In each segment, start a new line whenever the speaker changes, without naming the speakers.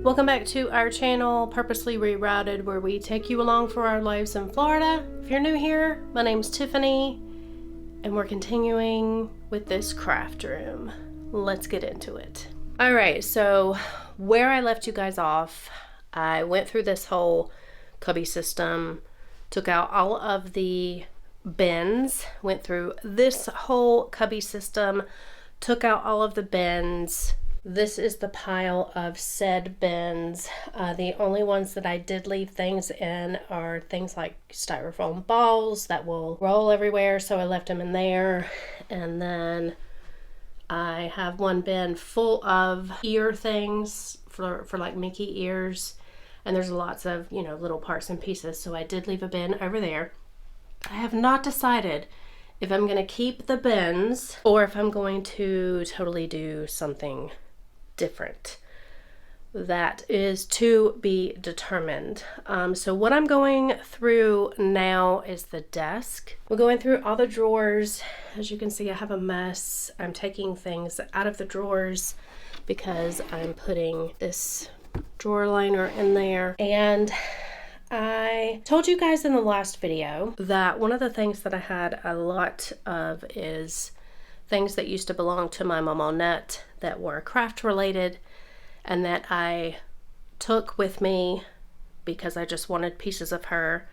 Welcome back to our channel, Purposely Rerouted, where we take you along for our lives in Florida. If you're new here, my name's Tiffany, and we're continuing with this craft room. Let's get into it. Alright, so where I left you guys off, I went through this whole cubby system, took out all of the bins, went through this whole cubby system, took out all of the bins. This is the pile of said bins. The only ones that I did leave things in are things like styrofoam balls that will roll everywhere, so I left them in there. And then I have one bin full of ear things for like Mickey ears, and there's lots of, you know, little parts and pieces, so I did leave a bin over there. I have not decided if I'm going to keep the bins or if I'm going to totally do something different. That is to be determined. So what I'm going through now is the desk. We're going through all the drawers. As you can see, I have a mess. I'm taking things out of the drawers because I'm putting this drawer liner in there. And I told you guys in the last video that one of the things that I had a lot of is things that used to belong to my mom Annette that were craft related and that I took with me because I just wanted pieces of her.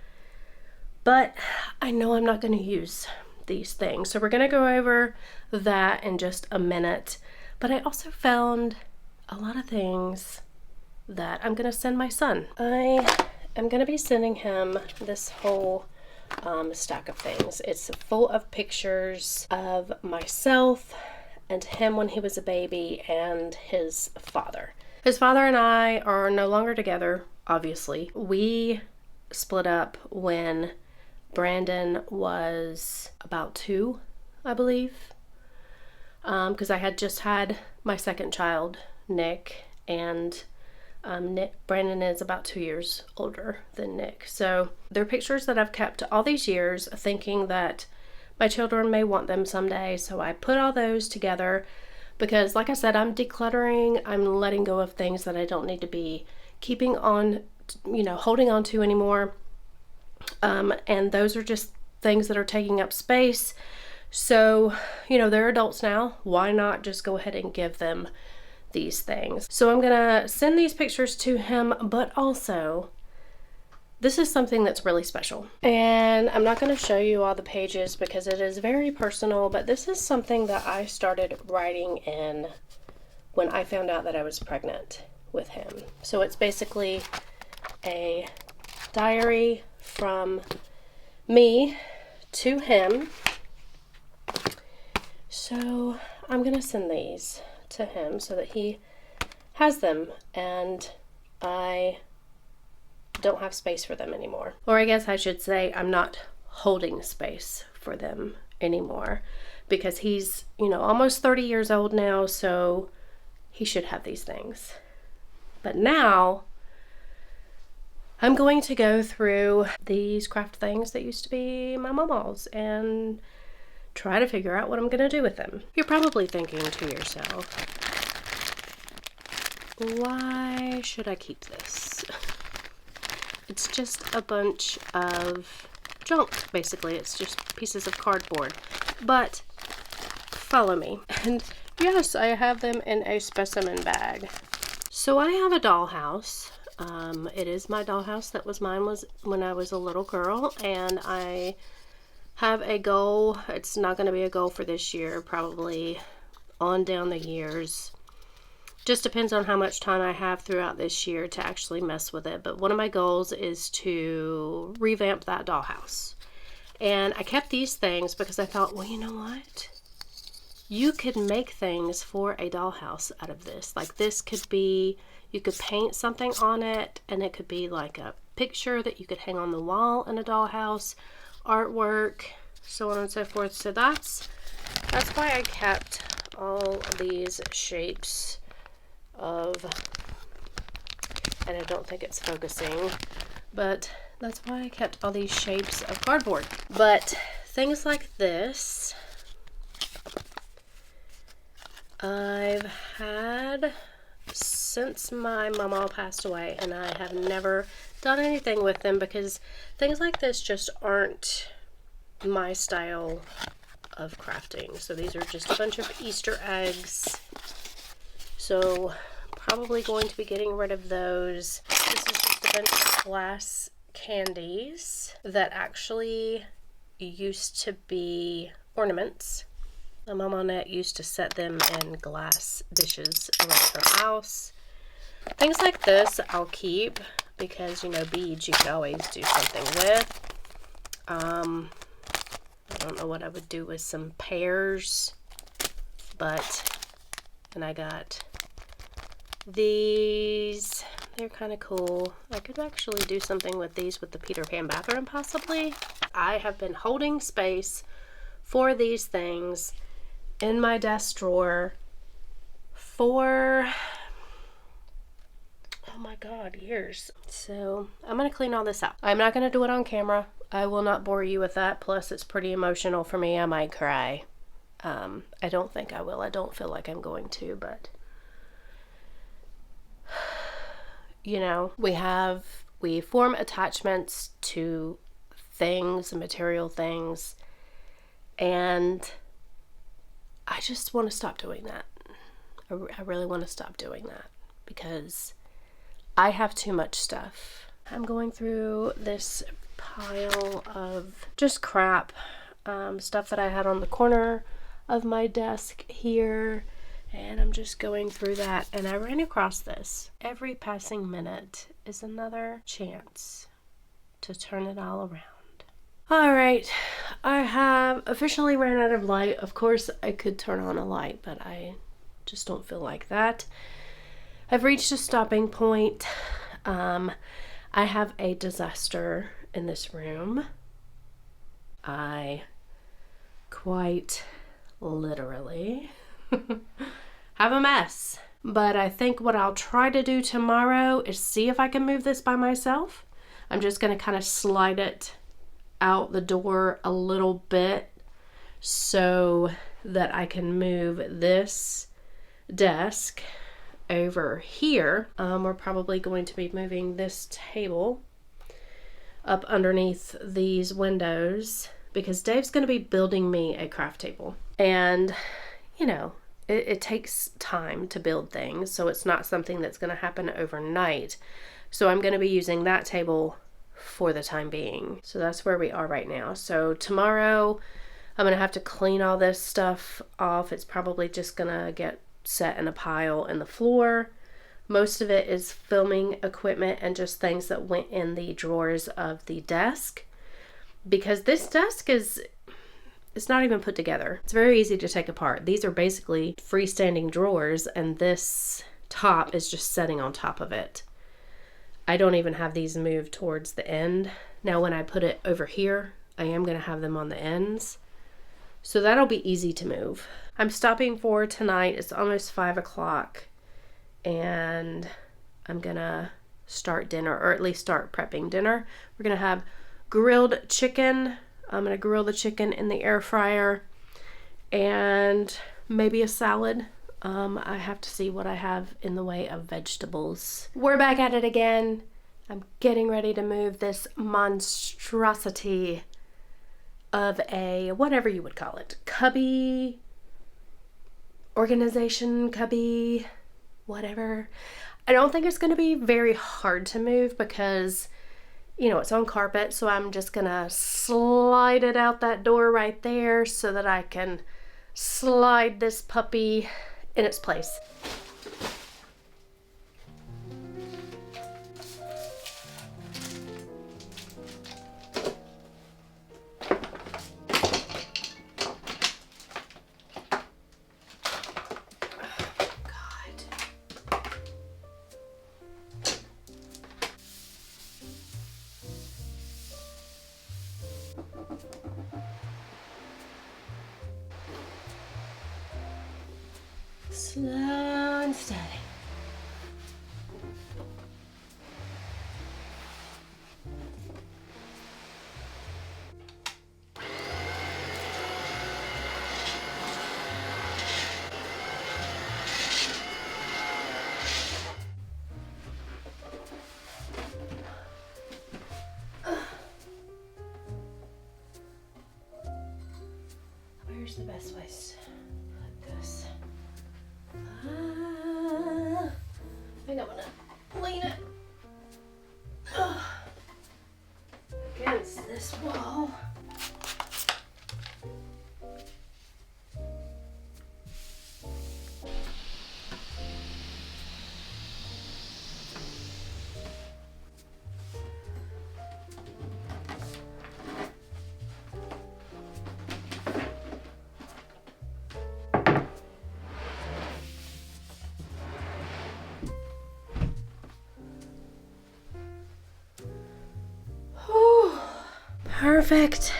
But I know I'm not going to use these things. So we're going to go over that in just a minute. But I also found a lot of things that I'm going to send my son. I am going to be sending him this whole stack of things. It's full of pictures of myself and him when he was a baby and his father. His father and I are no longer together, obviously. We split up when Brandon was about 2, I believe, because I had just had my second child, Nick, and Brandon is about 2 years older than Nick. So they're pictures that I've kept all these years thinking that my children may want them someday. So I put all those together because, like I said, I'm decluttering. I'm letting go of things that I don't need to be keeping on, you know, holding on to anymore. And those are just things that are taking up space. So, you know, they're adults now. Why not just go ahead and give them these things? So I'm gonna send these pictures to him, but also this is something that's really special, and I'm not going to show you all the pages because it is very personal, but this is something that I started writing in when I found out that I was pregnant with him. So it's basically a diary from me to him. So I'm going to send these to him so that he has them, and I don't have space for them anymore. Or I guess I should say I'm not holding space for them anymore because he's, you know, almost 30 years old now, so he should have these things. But now I'm going to go through these craft things that used to be my mama's and try to figure out what I'm going to do with them. You're probably thinking to yourself, why should I keep this? It's just a bunch of junk, basically. It's just pieces of cardboard. But follow me. And yes, I have them in a specimen bag. So I have a dollhouse. It is my dollhouse that was mine when I was a little girl, and I have a goal. It's not going to be a goal for this year, probably on down the years. Just depends on how much time I have throughout this year to actually mess with it. But one of my goals is to revamp that dollhouse. And I kept these things because I thought, well, you know what? You could make things for a dollhouse out of this. Like this could be, you could paint something on it, and it could be like a picture that you could hang on the wall in a dollhouse, artwork, so on and so forth. So that's why I kept all these shapes of, and I don't think it's focusing, but that's why I kept all these shapes of cardboard. But things like this, I've had since my mama passed away, and I have never done anything with them because things like this just aren't my style of crafting. So these are just a bunch of Easter eggs. So probably going to be getting rid of those. This is just a bunch of glass candies that actually used to be ornaments. My mom Annette used to set them in glass dishes around her house. Things like this I'll keep because, you know, beads you could always do something with. I don't know what I would do with some pears, but then I got these. They're kind of cool. I could actually do something with these with the Peter Pan bathroom possibly. I have been holding space for these things in my desk drawer for, oh my god, years. So I'm gonna clean all this out. I'm not gonna do it on camera. I will not bore you with that. Plus it's pretty emotional for me. I might cry. I don't think I will. I don't feel like I'm going to, but you know, we form attachments to things, material things, and I just want to stop doing that. I really want to stop doing that because I have too much stuff. I'm going through this pile of just crap, stuff that I had on the corner of my desk here, and I'm just going through that, and I ran across this. Every passing minute is another chance to turn it all around. All right, I have officially ran out of light. Of course, I could turn on a light, but I just don't feel like that. I've reached a stopping point. I have a disaster in this room. I quite literally have a mess. But I think what I'll try to do tomorrow is see if I can move this by myself. I'm just going to kind of slide it out the door a little bit so that I can move this desk over here. We're probably going to be moving this table up underneath these windows because Dave's going to be building me a craft table. And, you know, it takes time to build things, so it's not something that's going to happen overnight. So I'm going to be using that table for the time being. So that's where we are right now. So tomorrow I'm going to have to clean all this stuff off. It's probably just going to get set in a pile in the floor. Most of it is filming equipment and just things that went in the drawers of the desk, because this desk it's not even put together. It's very easy to take apart. These are basically freestanding drawers, and this top is just setting on top of it. I don't even have these moved towards the end. Now when I put it over here, I am going to have them on the ends. So that'll be easy to move. I'm stopping for tonight. It's almost 5 o'clock. And I'm going to start dinner, or at least start prepping dinner. We're going to have grilled chicken. I'm going to grill the chicken in the air fryer. And maybe a salad. I have to see what I have in the way of vegetables. We're back at it again. I'm getting ready to move this monstrosity of a, whatever you would call it, cubby, organization, cubby, whatever. I don't think it's going to be very hard to move because, you know, it's on carpet. So I'm just going to slide it out that door right there so that I can slide this puppy in its place. Slow the best place to put this? I think I'm gonna lean it against this wall. Perfect.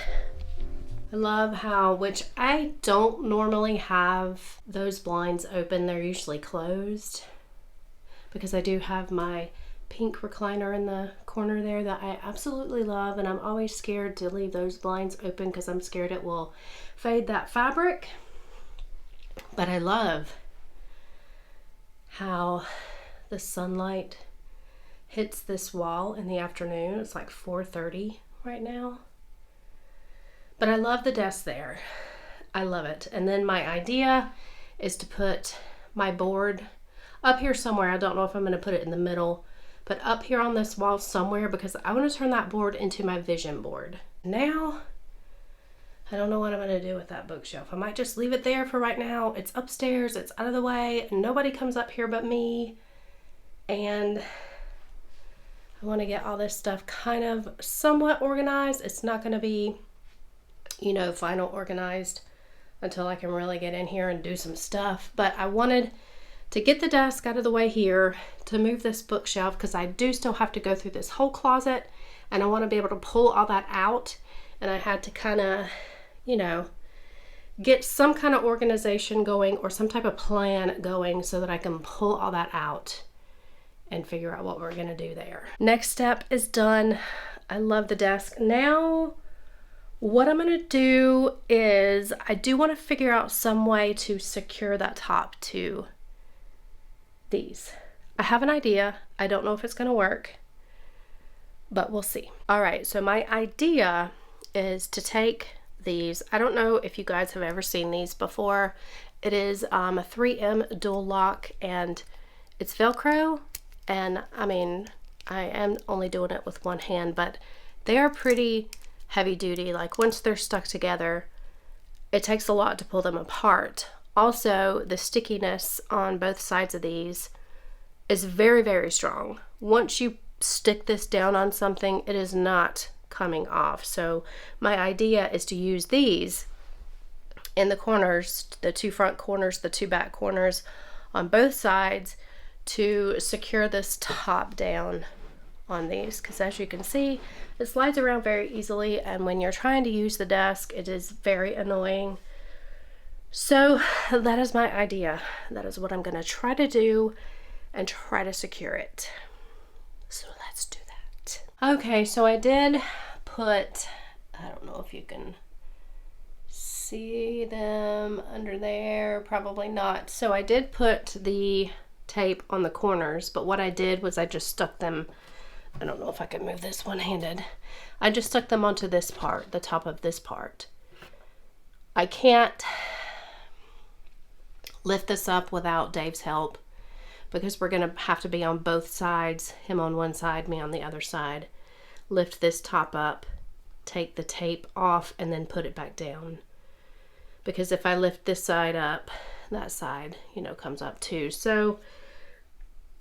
I love how, which I don't normally have those blinds open. They're usually closed because I do have my pink recliner in the corner there that I absolutely love, and I'm always scared to leave those blinds open because I'm scared it will fade that fabric. But I love how the sunlight hits this wall in the afternoon. It's like 4:30 right now. But I love the desk there. I love it. And then my idea is to put my board up here somewhere. I don't know if I'm going to put it in the middle, but up here on this wall somewhere, because I want to turn that board into my vision board. Now, I don't know what I'm going to do with that bookshelf. I might just leave it there for right now. It's upstairs. It's out of the way. Nobody comes up here but me. And I want to get all this stuff kind of somewhat organized. It's not going to be, you know, final organized until I can really get in here and do some stuff. But I wanted to get the desk out of the way here, to move this bookshelf, because I do still have to go through this whole closet, and I want to be able to pull all that out. And I had to kind of, you know, get some kind of organization going or some type of plan going so that I can pull all that out and figure out what we're gonna do there. Next step is done. I love the desk. Now, what I'm gonna do is I do want to figure out some way to secure that top to these. I have an idea. I don't know if it's gonna work, but we'll see. All right, so my idea is to take these. I don't know if you guys have ever seen these before. It is a 3M dual lock, and it's Velcro. And I mean, I am only doing it with one hand, but they are pretty heavy duty. Like once they're stuck together, it takes a lot to pull them apart. Also, the stickiness on both sides of these is very, very strong. Once you stick this down on something, it is not coming off. So my idea is to use these in the corners, the two front corners, the two back corners on both sides, to secure this top down on these, because as you can see, it slides around very easily, and when you're trying to use the desk, it is very annoying. So that is my idea. That is what I'm going to try to do and try to secure it. So let's do that. Okay, so I did put, I don't know if you can see them under there, probably not. So I did put the tape on the corners, but what I did was I just stuck them, I don't know if I can move this one-handed, I just stuck them onto this part, the top of this part. I can't lift this up without Dave's help, because we're gonna have to be on both sides, him on one side, me on the other side. Lift this top up, take the tape off, and then put it back down. Because if I lift this side up, that side, you know, comes up too. So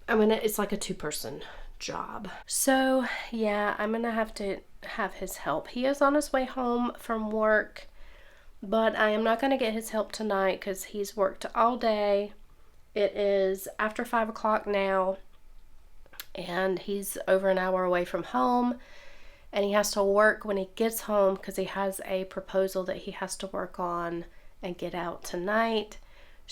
I mean, it's like a two-person job. So yeah, I'm gonna have to have his help. He is on his way home from work, but I am not gonna get his help tonight because he's worked all day. It is after 5 o'clock now, and he's over an hour away from home, and he has to work when he gets home because he has a proposal that he has to work on and get out tonight.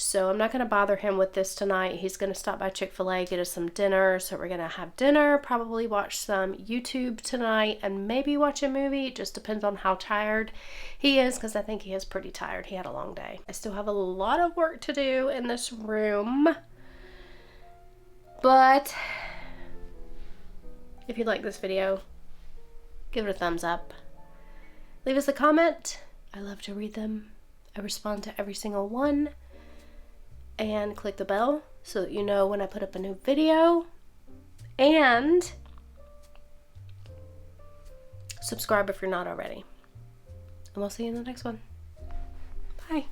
So I'm not going to bother him with this tonight. He's going to stop by Chick-fil-A, get us some dinner. So we're going to have dinner, probably watch some YouTube tonight, and maybe watch a movie. It just depends on how tired he is, because I think he is pretty tired. He had a long day. I still have a lot of work to do in this room. But if you like this video, give it a thumbs up. Leave us a comment. I love to read them. I respond to every single one. And click the bell so that you know when I put up a new video. And subscribe if you're not already. And we'll see you in the next one. Bye.